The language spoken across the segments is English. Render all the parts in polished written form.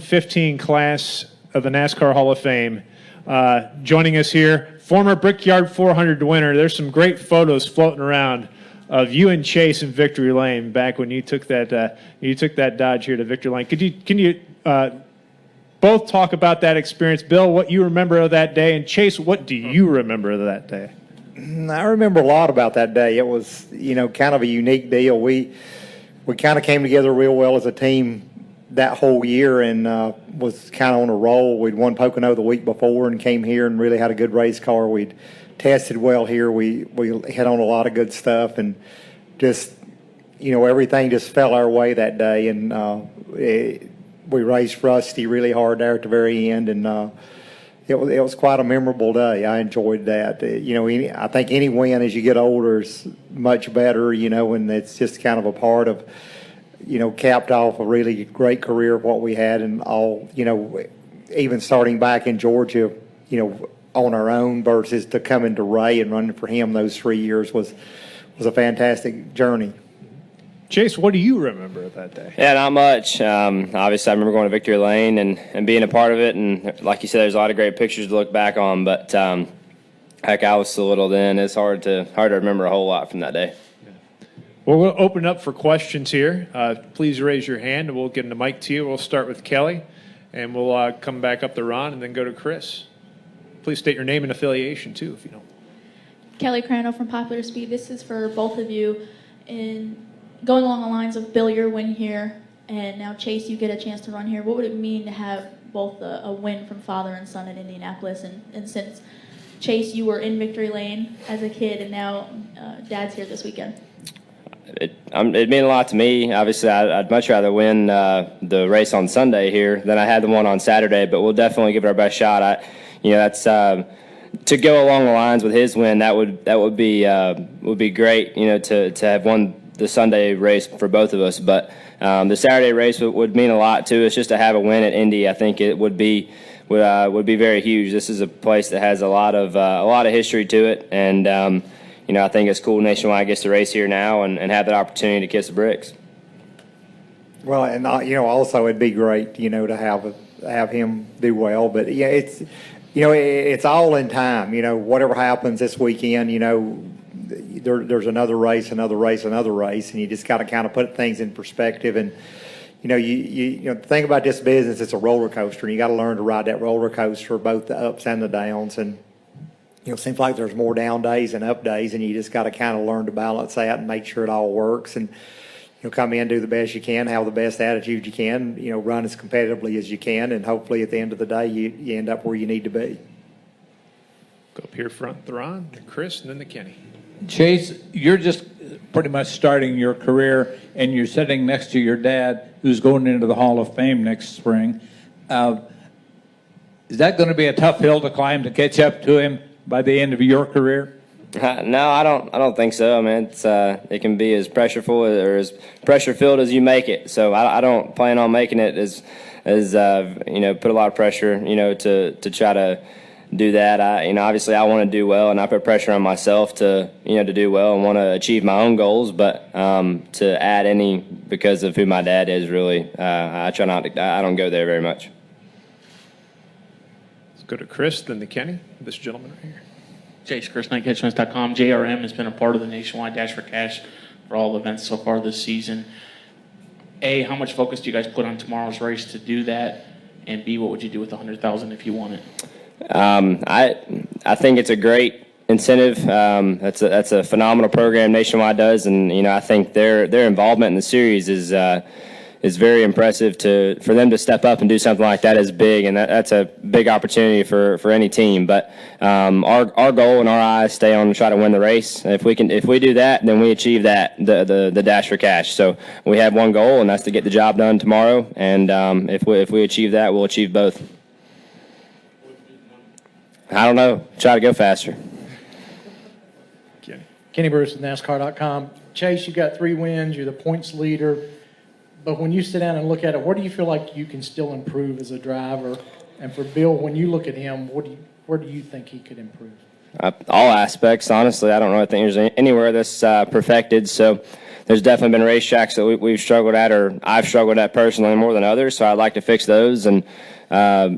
2015 class of the NASCAR Hall of Fame. Joining us here, former Brickyard 400 winner. There's some great photos floating around of you and Chase in Victory Lane back when you took that Dodge here to Victory Lane. Can you both talk about that experience? Bill, what you remember of that day, and Chase, what do you remember of that day? I remember a lot about that day. It was, kind of a unique deal. We kind of came together real well as a team that whole year and was kind of on a roll. We'd won Pocono the week before and came here and really had a good race car. We'd tested well here. We hit on a lot of good stuff and just, everything just fell our way that day. And we raced Rusty really hard there at the very end, and it was quite a memorable day. I enjoyed that. I think any win as you get older is much better, and it's just kind of a part of, capped off a really great career of what we had, and all, even starting back in Georgia, on our own versus to come into Ray and running for him those 3 years was a fantastic journey. Chase, what do you remember of that day? Yeah, not much. Obviously, I remember going to Victory Lane and being a part of it. And like you said, there's a lot of great pictures to look back on. But, heck, I was so little then. It's hard to remember a whole lot from that day. Well, we'll open up for questions here. Please raise your hand, and we'll get the mic to you. We'll start with Kelly, and we'll come back up to Ron and then go to Chris. Please state your name and affiliation, too, if you don't. Kelly Crandall from Popular Speed. This is for both of you. In going along the lines of Bill, your win here, and now Chase, you get a chance to run here. What would it mean to have both a win from father and son at Indianapolis? And since, Chase, you were in Victory Lane as a kid, and now Dad's here this weekend. It meant a lot to me. Obviously, I'd much rather win the race on Sunday here than I had the one on Saturday, but we'll definitely give it our best shot. That's to go along the lines with his win. That would be great. To have won the Sunday race for both of us, but the Saturday race would mean a lot too. It's just to have a win at Indy. I think it would be very huge. This is a place that has a lot of history to it, and I think it's cool Nationwide gets to race here now and have that opportunity to kiss the bricks. Well, and also it'd be great, to have him do well. But yeah, it's all in time. Whatever happens this weekend, there's another race, and you just got to kind of put things in perspective. And you think about this business, it's a roller coaster, and you got to learn to ride that roller coaster, both the ups and the downs. And it seems like there's more down days than up days, and you just got to kind of learn to balance that and make sure it all works. And come in, do the best you can, have the best attitude you can, run as competitively as you can, and hopefully at the end of the day you end up where you need to be. Go up here front, Ron, then Chris, and then to Kenny. Chase, you're just pretty much starting your career, and you're sitting next to your dad, who's going into the Hall of Fame next spring. Is that going to be a tough hill to climb to catch up to him by the end of your career? No, I don't think so. I mean, it can be as pressureful or as pressure-filled as you make it. So I don't plan on making it as put a lot of pressure, to try to do that. Obviously I want to do well, and I put pressure on myself to do well and want to achieve my own goals. But to add any because of who my dad is, really, I try not to. I don't go there very much. Let's go to Chris, then to Kenny. This gentleman right here. Chase, ChrisKnightCatchments.com. JRM has been a part of the Nationwide Dash for Cash for all events so far this season. A, how much focus do you guys put on tomorrow's race to do that? And B, what would you do with the $100,000 if you won it? I think it's a great incentive. That's a phenomenal program Nationwide does, and I think their involvement in the series is very impressive. For them to step up and do something like that is big, and that's a big opportunity for any team. But our goal in our eyes stay on to try to win the race. If we do that, then we achieve that the Dash for Cash. So we have one goal, and that's to get the job done tomorrow. And if we achieve that, we'll achieve both. I don't know. Try to go faster. Kenny Bruce with NASCAR.com. Chase, you got 3 wins. You're the points leader. But when you sit down and look at it, where do you feel like you can still improve as a driver? And for Bill, when you look at him, where do you think he could improve? All aspects, honestly. I don't really think there's anywhere that's perfected. So there's definitely been racetracks that we've struggled at, or I've struggled at personally more than others. So I'd like to fix those and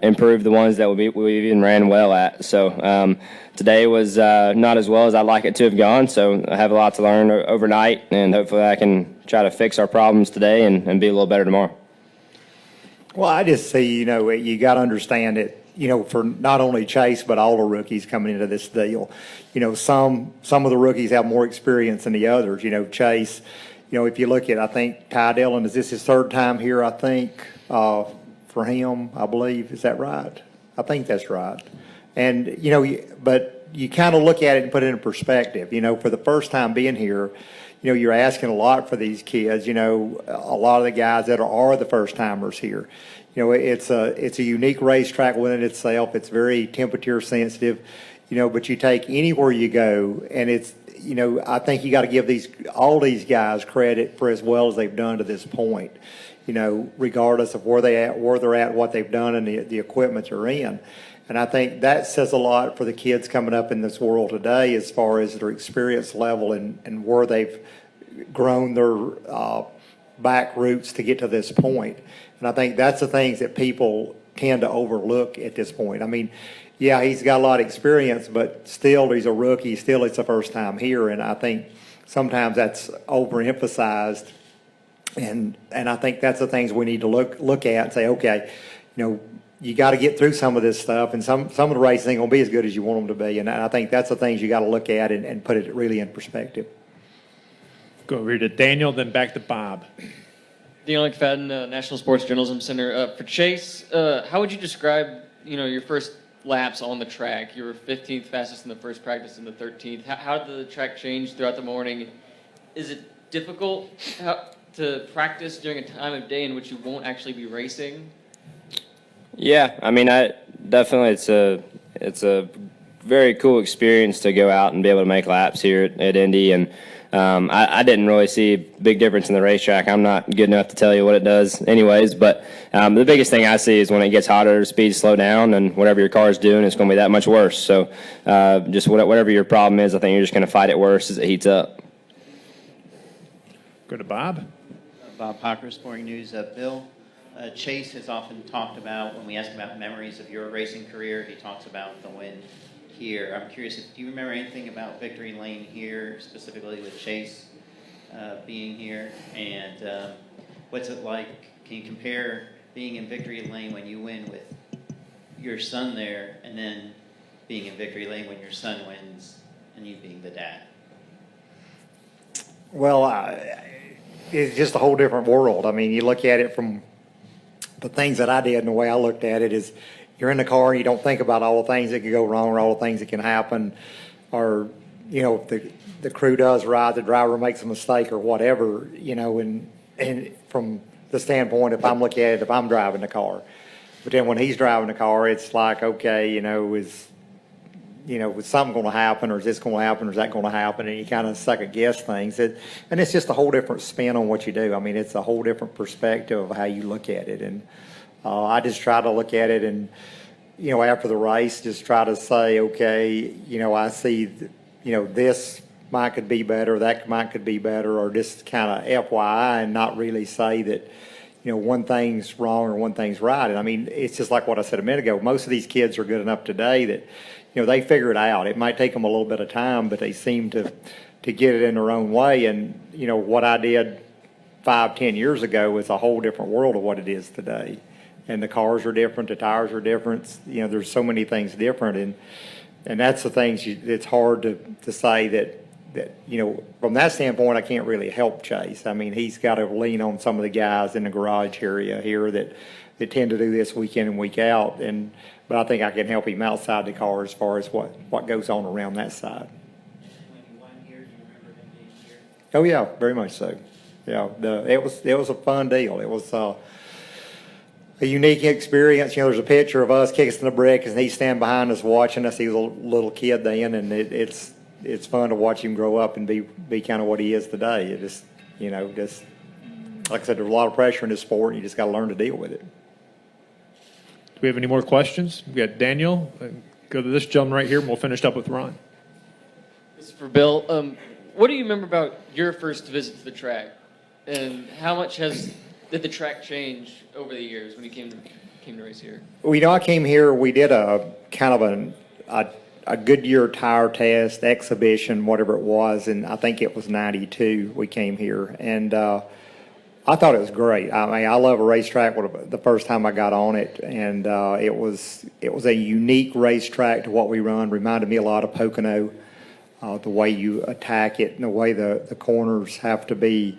improve the ones that we even ran well at. So today was not as well as I'd like it to have gone. So I have a lot to learn overnight, and hopefully I can try to fix our problems today and be a little better tomorrow. Well, I just see, you got to understand it, for not only Chase, but all the rookies coming into this deal. Some of the rookies have more experience than the others. Chase, if you look at, I think Ty Dillon, is this his third time here, I think, for him, I believe. Is that right? I think that's right. And, but you kind of look at it and put it in perspective. For the first time being here, you're asking a lot for these kids. A lot of the guys that are the first timers here. It's a unique racetrack within itself. It's very temperature sensitive. But you take anywhere you go, and it's I think you got to give all these guys credit for as well as they've done to this point. Regardless of where they're at, what they've done, and the equipment they're in. And I think that says a lot for the kids coming up in this world today as far as their experience level and where they've grown their back roots to get to this point. And I think that's the things that people tend to overlook at this point. I mean, yeah, he's got a lot of experience, but still he's a rookie. Still, it's the first time here. And I think sometimes that's overemphasized. And I think that's the things we need to look at and say, okay, you got to get through some of this stuff, and some of the races ain't going to be as good as you want them to be. And I think that's the things you got to look at and put it really in perspective. Go over to Daniel, then back to Bob. Daniel McFadden, National Sports Journalism Center. For Chase, how would you describe, your first laps on the track? You were 15th fastest in the first practice and the 13th. How did the track change throughout the morning? Is it difficult to practice during a time of day in which you won't actually be racing? Yeah, I mean, it's a very cool experience to go out and be able to make laps here at Indy, and I didn't really see a big difference in the racetrack. I'm not good enough to tell you what it does anyways, but the biggest thing I see is when it gets hotter, speeds slow down, and whatever your car is doing, it's going to be that much worse. So just whatever your problem is, I think you're just going to fight it worse as it heats up. Go to Bob. Bob Parker, Sporting News. Bill, Chase has often talked about, when we ask about memories of your racing career, he talks about the win here. I'm curious, do you remember anything about Victory Lane here, specifically with Chase being here? And what's it like? Can you compare being in Victory Lane when you win with your son there, and then being in Victory Lane when your son wins and you being the dad? Well, it's just a whole different world. I mean, you look at it from the things that I did, and the way I looked at it is you're in the car and you don't think about all the things that could go wrong or all the things that can happen, or, if the crew does right, the driver makes a mistake or whatever, and from the standpoint, if I'm looking at it, if I'm driving the car. But then when he's driving the car, it's like, okay, is something going to happen, or is this going to happen, or is that going to happen? And you kind of second guess things. And it's just a whole different spin on what you do. I mean, it's a whole different perspective of how you look at it. And I just try to look at it and, after the race, just try to say, okay, I see, this might could be better, that might could be better, or just kind of FYI, and not really say that, one thing's wrong or one thing's right. And I mean, it's just like what I said a minute ago. Most of these kids are good enough today that, they figure it out. It might take them a little bit of time, but they seem to get it in their own way. And, what I did 5-10 years ago is a whole different world of what it is today. And the cars are different, the tires are different. There's so many things different. And that's the things it's hard to say that, from that standpoint, I can't really help Chase. I mean, he's got to lean on some of the guys in the garage area here that tend to do this week in and week out. But I think I can help him outside the car as far as what goes on around that side. When you won here, do you remember him being here? Oh yeah, very much so. Yeah, it was a fun deal. It was a unique experience. There's a picture of us kicking the bricks, and he's standing behind us watching us. He was a little kid then, and it's fun to watch him grow up and be kind of what he is today. It just like I said, there's a lot of pressure in this sport, and you just got to learn to deal with it. Do we have any more questions? We got Daniel. Go to this gentleman right here, and we'll finish up with Ron. This is for Bill. what do you remember about your first visit to the track, and how much did the track change over the years when you came to race here? Well, I came here, we did a kind of a Goodyear tire test, exhibition, whatever it was, and I think it was 92 we came here. And I thought it was great. I mean, I love a racetrack the first time I got on it, and it was a unique racetrack to what we run. Reminded me a lot of Pocono, the way you attack it and the way the corners have to be,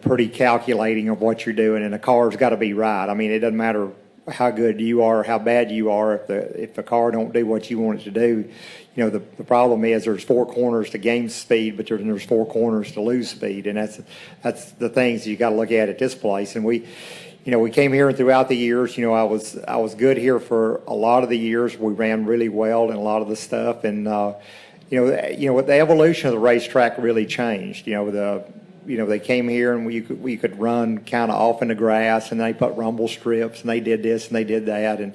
pretty calculating of what you're doing, and the car's got to be right. I mean, it doesn't matter how good you are, how bad you are, if the car don't do what you want it to do. The problem is there's 4 corners to gain speed, but there's 4 corners to lose speed, and that's the things you got to look at this place. And we came here, and throughout the years, I was good here for a lot of the years. We ran really well in a lot of the stuff, and the evolution of the racetrack really changed. They came here and we could run kind of off in the grass, and they put rumble strips, and they did this and they did that, and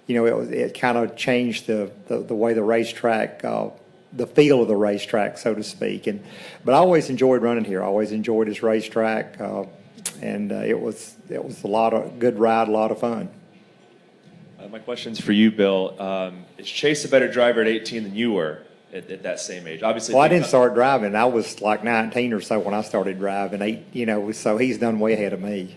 it kind of changed the way the racetrack, the feel of the racetrack, so to speak. But I always enjoyed running here. I always enjoyed this racetrack, and it was a lot of good ride, a lot of fun. My question's for you, Bill. Is Chase a better driver at 18 than you were at that same age? Obviously. Well, I didn't start driving. I was like 19 or so when I started driving. So he's done way ahead of me.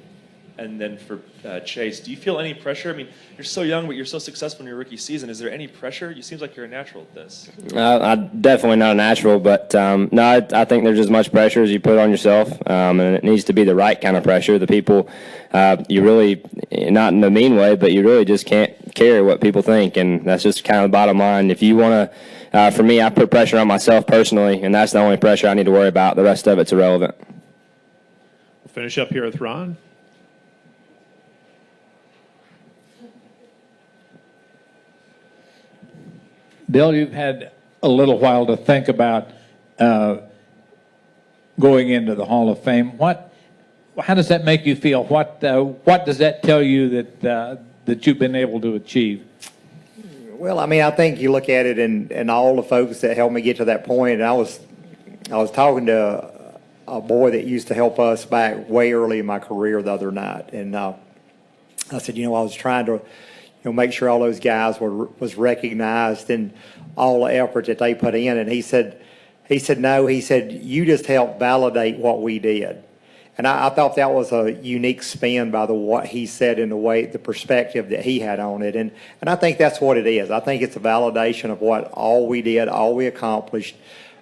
And then for Chase, do you feel any pressure? I mean, you're so young, but you're so successful in your rookie season. Is there any pressure? You seems like you're a natural at this. I'm definitely not a natural, but no, I think there's as much pressure as you put on yourself, and it needs to be the right kind of pressure. The people, you really, not in a mean way, but you really just can't care what people think, and that's just kind of the bottom line. If you want to, for me, I put pressure on myself personally, and that's the only pressure I need to worry about. The rest of it's irrelevant. We'll finish up here with Ron. Bill, you've had a little while to think about going into the Hall of Fame. How does that make you feel? What does that tell you that you've been able to achieve? Well, I mean, I think you look at it and all the folks that helped me get to that point. And I was talking to a boy that used to help us back way early in my career the other night, and I said, I was trying to make sure all those guys was recognized and all the effort that they put in. And he said, no, he said, you just helped validate what we did. And I thought that was a unique spin by what he said and the perspective that he had on it. And I think that's what it is. I think it's a validation of what all we did, all we accomplished,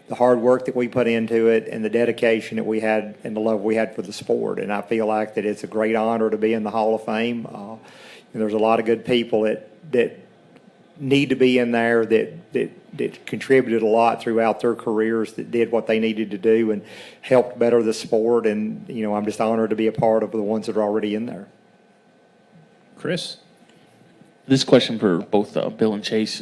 the hard work that we put into it, and the dedication that we had and the love we had for the sport. And I feel like that it's a great honor to be in the Hall of Fame. There's a lot of good people that need to be in there that contributed a lot throughout their careers, that did what they needed to do and helped better the sport. And, I'm just honored to be a part of the ones that are already in there. Chris? This question for both Bill and Chase,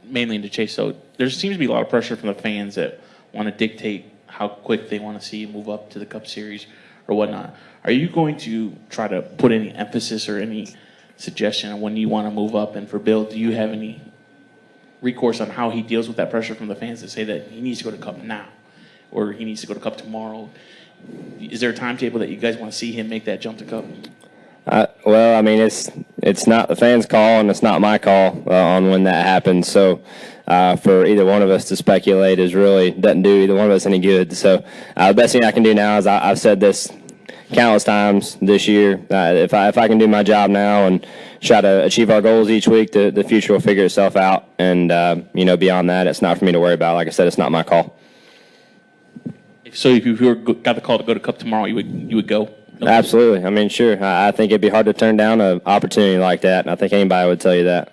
mainly into Chase. So there seems to be a lot of pressure from the fans that want to dictate how quick they want to see you move up to the Cup Series or whatnot. Are you going to try to put any emphasis or any suggestion on when you want to move up? And for Bill, do you have any recourse on how he deals with that pressure from the fans that say that he needs to go to Cup now or he needs to go to Cup tomorrow? Is there a timetable that you guys want to see him make that jump to Cup? Well, I mean, it's not the fans' call and it's not my call on when that happens. So for either one of us to speculate doesn't do either one of us any good. So the best thing I can do now is I've said this countless times this year. If I can do my job now and try to achieve our goals each week, the future will figure itself out. And beyond that, it's not for me to worry about. Like I said, it's not my call. So if you got the call to go to Cup tomorrow, you would go? Absolutely. I mean, sure. I think it'd be hard to turn down an opportunity like that, and I think anybody would tell you that.